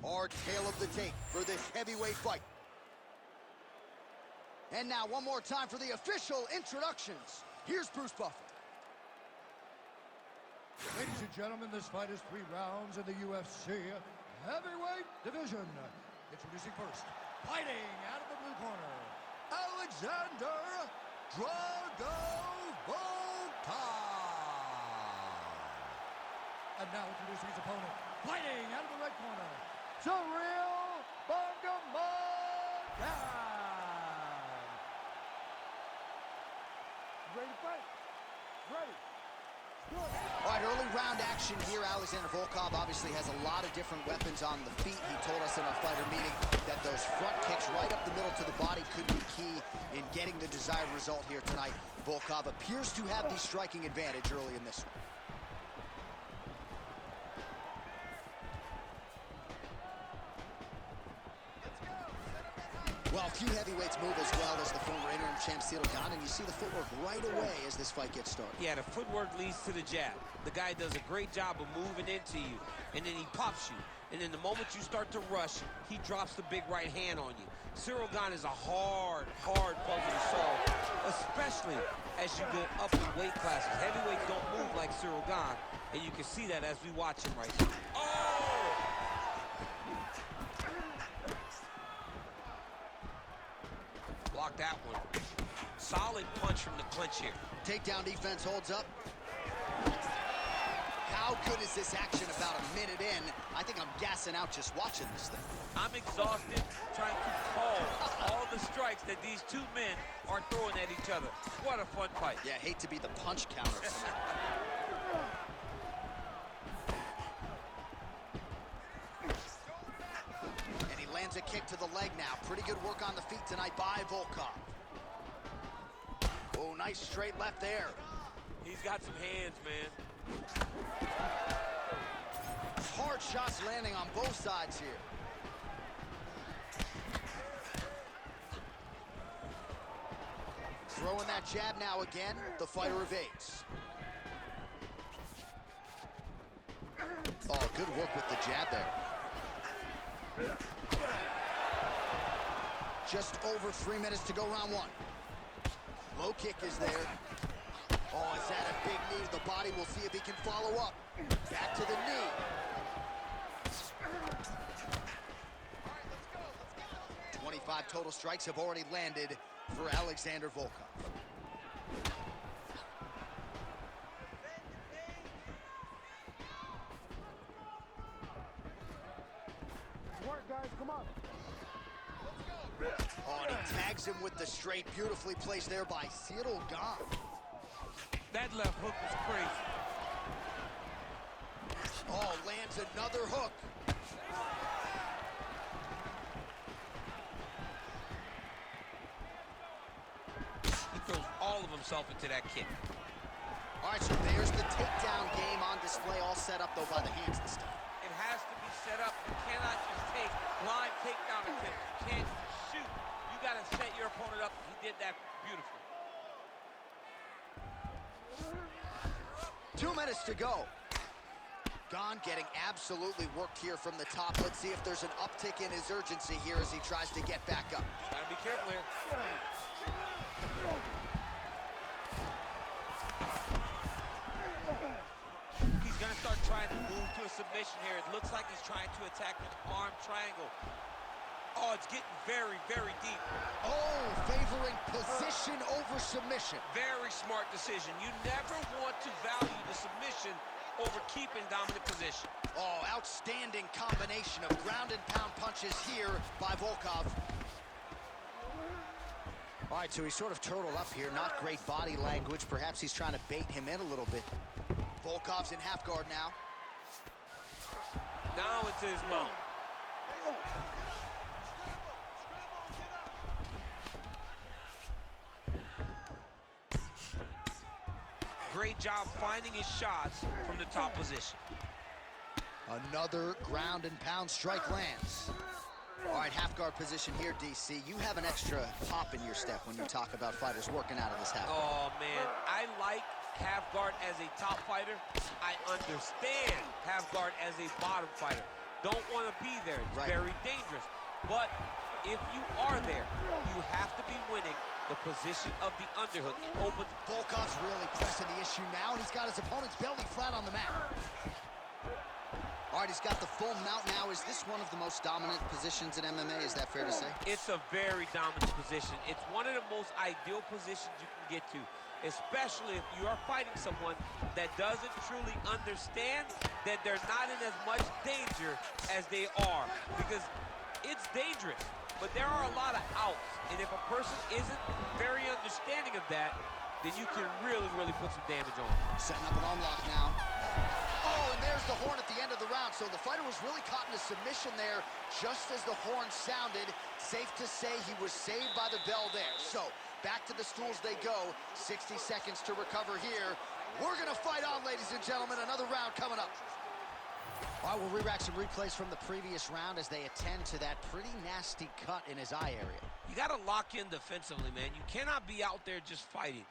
Our tale of the tape for this heavyweight fight. And now one more time for the official introductions. Here's Bruce Buffer. Ladies and gentlemen, this fight is 3 rounds in the UFC heavyweight division. Introducing first, fighting out of the blue corner, Alexander Drago Volkov. And now introducing his opponent, fighting out of the red corner, Ciryl. Ready to fight? Ready. All right, early round action here. Alexander Volkov obviously has a lot of different weapons on the feet. He told us in our fighter meeting that those front kicks right up the middle to the body could be key in getting the desired result here tonight. Volkov appears to have the striking advantage early in this one. Well, a few heavyweights move as well as the former interim champ Ciryl, and you see the footwork right away as this fight gets started. Yeah, the footwork leads to the jab. The guy does a great job of moving into you, and then he pops you. And then the moment you start to rush, he drops the big right hand on you. Ciryl Gane is a hard puzzle to solve, especially as you go up in weight classes. Heavyweights don't move like Ciryl Gane, and you can see that as we watch him right now. Oh! Block that one. Solid punch from the clinch here. Takedown defense holds up. How good is this action about a minute in? I think I'm gassing out just watching this thing. I'm exhausted trying to call all the strikes that these two men are throwing at each other. What a fun fight. Yeah, hate to be the punch counter. Lands a kick to the leg now. Pretty good work on the feet tonight by Volkov. Oh, nice straight left there. He's got some hands, man. Hard shots landing on both sides here. Throwing that jab now again. The fighter evades. Oh, good work with the jab there. Just over 3 minutes to go, round 1. Low kick is there. Oh, is that a big knee to the body? We'll see if he can follow up. Back to the knee. 25 total strikes have already landed for Alexander Volkov. Work, guys, come on. Oh, and he tags him with the straight. Beautifully placed there by Ciryl Gane. That left hook was crazy. Oh, lands another hook. He throws all of himself into that kick. All right, so there's the takedown game on display, all set up, though, by the hands and stuff. It has to be set up. You cannot just take blind takedown attempts. You can't shoot. You got to set your opponent up. He did that beautifully. 2 minutes to go. Gane getting absolutely worked here from the top. Let's see if there's an uptick in his urgency here as he tries to get back up. Gotta be careful here. He's gonna start trying to move to a submission here. It looks like he's trying to attack with arm triangle. Oh, it's getting very, very deep. Oh, favoring position over submission. Very smart decision. You never want to value the submission over keeping dominant position. Oh, outstanding combination of ground and pound punches here by Volkov. All right, so he's sort of turtled up here. Not great body language. Perhaps he's trying to bait him in a little bit. Volkov's in half guard now. Now into his mount. Great job finding his shots from the top position. Another ground and pound strike lands. All right, half guard position here, DC. You have an extra pop in your step when you talk about fighters working out of this half guard. Oh, man, I like half guard as a top fighter. I understand half guard as a bottom fighter. don't want to be there. It's Right. very dangerous. But if you are there, you have to be winning the position of the underhook. It opens. Volkov's really pressing the issue now, and he's got his opponent's belly flat on the mat. All right, he's got the full mount now. Is this one of the most dominant positions in MMA? Is that fair to say? It's a very dominant position. It's one of the most ideal positions you can get to, especially if you are fighting someone that doesn't truly understand that they're not in as much danger as they are. Because it's dangerous, but there are a lot of outs. And if a person isn't very understanding of that, then you can really, really put some damage on them. Setting up an unlock now. Oh, and there's the horn at the end of the round. So the fighter was really caught in a submission there just as the horn sounded. Safe to say he was saved by the bell there. So back to the stools they go. 60 seconds to recover here. We're going to fight on, ladies and gentlemen. Another round coming up. All right, we'll re-rack some replays from the previous round as they attend to that pretty nasty cut in his eye area. You got to lock in defensively, man. You cannot be out there just fighting.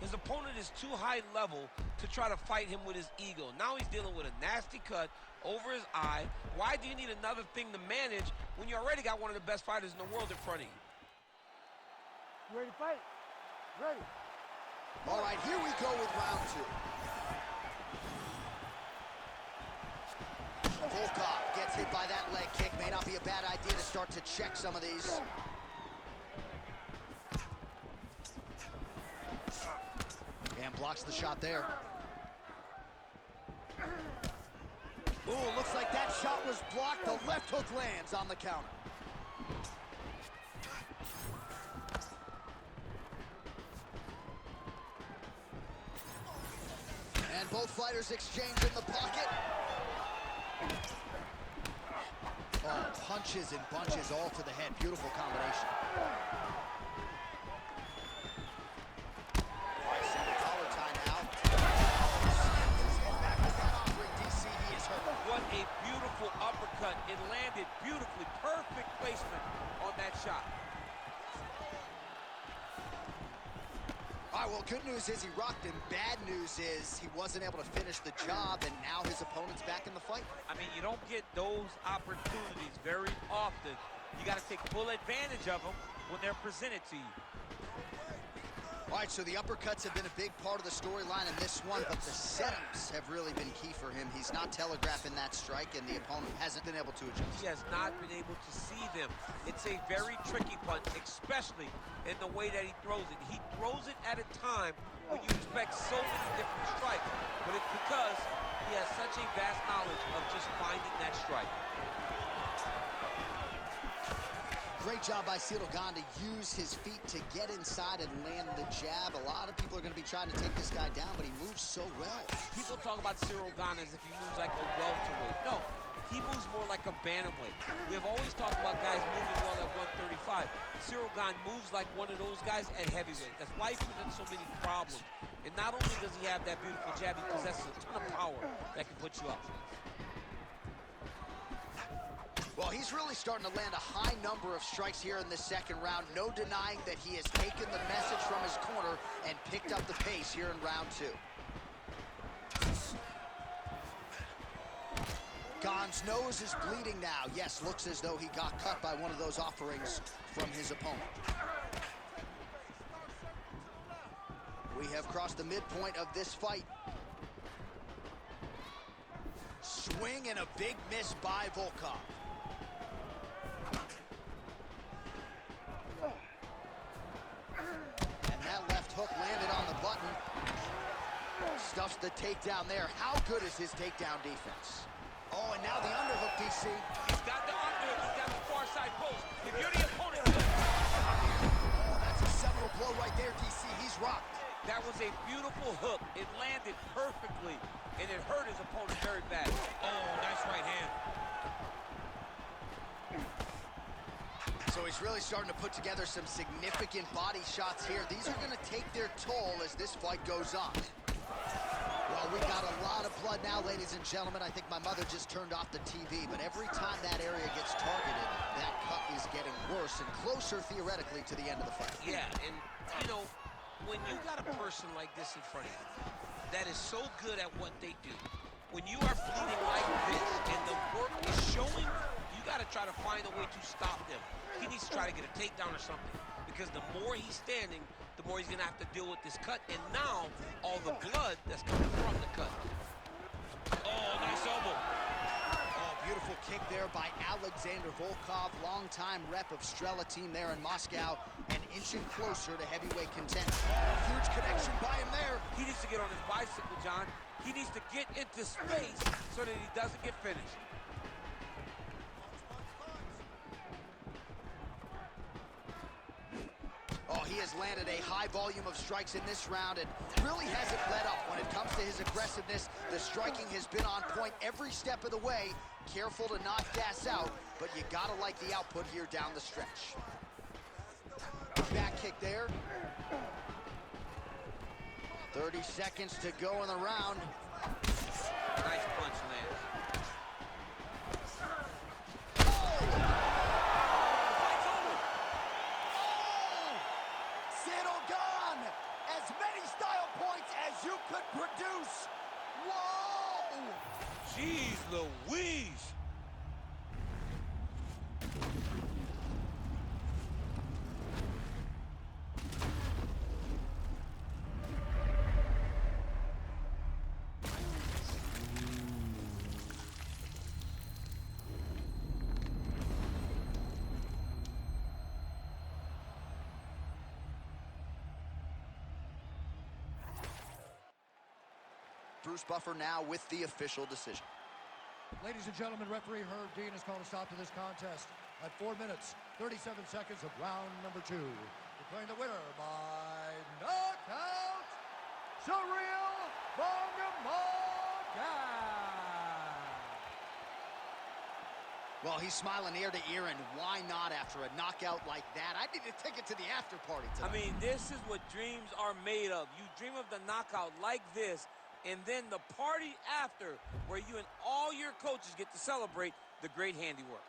His opponent is too high level to try to fight him with his ego. Now he's dealing with a nasty cut over his eye. Why do you need another thing to manage when you already got one of the best fighters in the world in front of you? You ready to fight? Ready. All right, here we go with round two. Volkov gets hit by that leg kick. May not be a bad idea to start to check some of these. And blocks the shot there. Ooh, looks like that shot was blocked. The left hook lands on the counter. And both fighters exchange in the pocket. Oh, punches and bunches all to the head. Beautiful combination. All right, single collar tie now. His head back with that offering. DC, he is hurt. What a beautiful uppercut. It landed beautifully. Perfect placement on that shot. All right, well, good news is he rocked him. Bad news is he wasn't able to finish the job, and now his opponent's back in the fight. I mean, you don't get those opportunities very often. You got to take full advantage of them when they're presented to you. All right, so the uppercuts have been a big part of the storyline in this one, but the setups have really been key for him. He's not telegraphing that strike, and the opponent hasn't been able to adjust. He has not been able to see them. It's a very tricky punch, especially in the way that he throws it. He throws it at a time when you expect so many different strikes, but it's because he has such a vast knowledge of just finding that strike. Great job by Ciryl Gane to use his feet to get inside and land the jab. A lot of people are going to be trying to take this guy down, but he moves so well. People talk about Ciryl Gane as if he moves like a welterweight. No, he moves more like a bantamweight. We have always talked about guys moving well at 135. Ciryl Gane moves like one of those guys at heavyweight. That's why he presents so many problems. And not only does he have that beautiful jab, he possesses a ton of power that can put you up. Well, he's really starting to land a high number of strikes here in the second round. No denying that he has taken the message from his corner and picked up the pace here in round two. Gane's nose is bleeding now. Yes, looks as though he got cut by one of those offerings from his opponent. We have crossed the midpoint of this fight. Swing and a big miss by Volkov. And that left hook landed on the button. Stuffs the takedown there. How good is his takedown defense? Oh, and now the underhook, DC. He's got the underhook. He's got the far side post. If you're the opponent... Oh, that's a seminal blow right there, DC. He's rocked. That was a beautiful hook. It landed perfectly, and it hurt his opponent very bad. Oh, nice right hand. So he's really starting to put together some significant body shots here. These are going to take their toll as this fight goes on. Well, we got a lot of blood now, ladies and gentlemen. I think my mother just turned off the TV, but every time that area gets targeted, that cut is getting worse and closer, theoretically, to the end of the fight. Yeah, and, you know, when you got a person like this in front of you that is so good at what they do, When you are bleeding like this and the work is showing, you got to try to find a way to stop them. He needs to try to get a takedown or something, because the more he's standing, the more he's going to have to deal with this cut, and now all the blood that's coming from the cut. Oh, nice elbow. Oh, beautiful kick there by Alexander Volkov, longtime rep of Ciryl team there in Moscow, and inching closer to heavyweight contention. Huge connection by him there. He needs to get on his bicycle, John. He needs to get into space so that he doesn't get finished. Oh, he has landed a high volume of strikes in this round and really hasn't let up when it comes to his aggressiveness. The striking has been on point every step of the way. Careful to not gas out, but you gotta like the output here down the stretch. Back kick there. 30 seconds to go in the round. Nice punch lands. Ciryl Gane, as many style points as you could produce. Whoa! Jeez Louise. Bruce Buffer now with the official decision. Ladies and gentlemen, referee Herb Dean has called a stop to this contest at 4 minutes, 37 seconds of round number 2. Declaring the winner by knockout, Ciryl Gane. Well, he's smiling ear to ear, and why not after a knockout like that? I need to take it to the after party tonight. I mean, this is what dreams are made of. You dream of the knockout like this, and then the party after, where you and all your coaches get to celebrate the great handiwork.